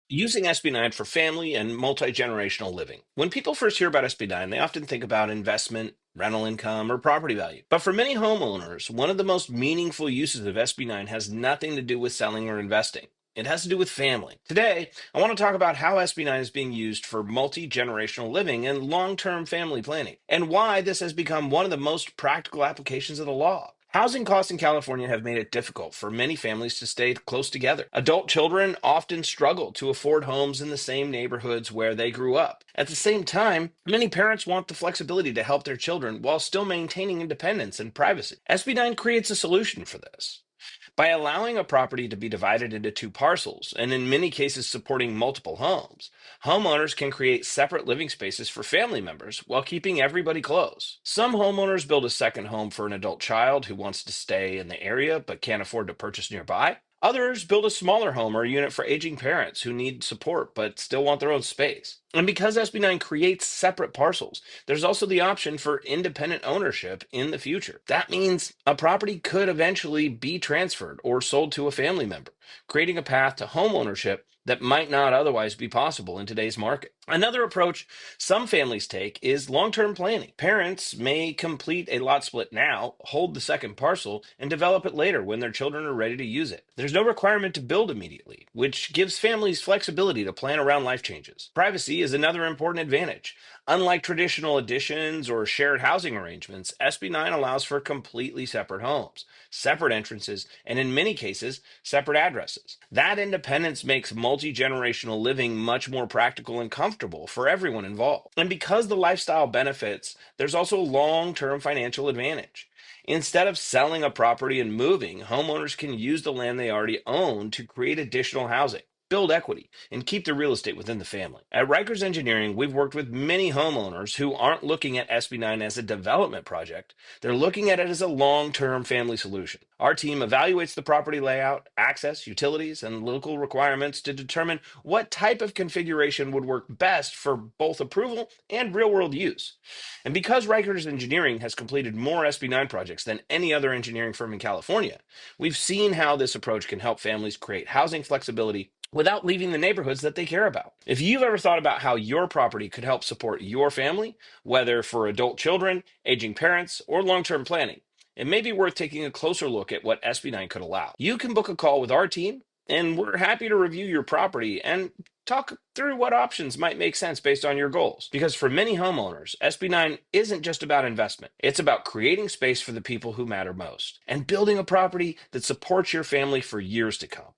Using SB9 for family and multi-generational living. When people first hear about SB9, they often think about investment, rental income, or property value. But for many homeowners, one of the most meaningful uses of SB9 has nothing to do with selling or investing. It has to do with family. Today, I want to talk about how SB9 is being used for multi-generational living and long-term family planning, and why this has become one of the most practical applications of the law. Housing costs in California have made it difficult for many families to stay close together. Adult children often struggle to afford homes in the same neighborhoods where they grew up. At the same time, many parents want the flexibility to help their children while still maintaining independence and privacy. SB9 creates a solution for this. By allowing a property to be divided into two parcels, and in many cases supporting multiple homes, homeowners can create separate living spaces for family members while keeping everybody close. Some homeowners build a second home for an adult child who wants to stay in the area but can't afford to purchase nearby. Others build a smaller home or unit for aging parents who need support but still want their own space. And because SB9 creates separate parcels, there's also the option for independent ownership in the future. That means a property could eventually be transferred or sold to a family member, creating a path to home ownership that might not otherwise be possible in today's market. Another approach some families take is long term planning. Parents may complete a lot split now, hold the second parcel, and develop it later when their children are ready to use it. There's no requirement to build immediately, which gives families flexibility to plan around life changes. Privacy is another important advantage. Unlike traditional additions or shared housing arrangements, SB9 allows for completely separate homes, separate entrances, and in many cases, separate addresses. That independence makes multi generational living much more practical and comfortable for everyone involved. And because the lifestyle benefits, there's also a long term financial advantage. Instead of selling a property and moving, homeowners can use the land they already own to create additional housing, build equity, and keep the real estate within the family. At Riechers Engineering, we've worked with many homeowners who aren't looking at SB9 as a development project. They're looking at it as a long-term family solution. Our team evaluates the property layout, access, utilities, and local requirements to determine what type of configuration would work best for both approval and real-world use. And because Riechers Engineering has completed more SB9 projects than any other engineering firm in California, we've seen how this approach can help families create housing flexibility without leaving the neighborhoods that they care about. If you've ever thought about how your property could help support your family, whether for adult children, aging parents, or long term planning, it may be worth taking a closer look at what SB9 could allow. You can book a call with our team, and we're happy to review your property and talk through what options might make sense based on your goals. Because for many homeowners, SB9 isn't just about investment, it's about creating space for the people who matter most and building a property that supports your family for years to come.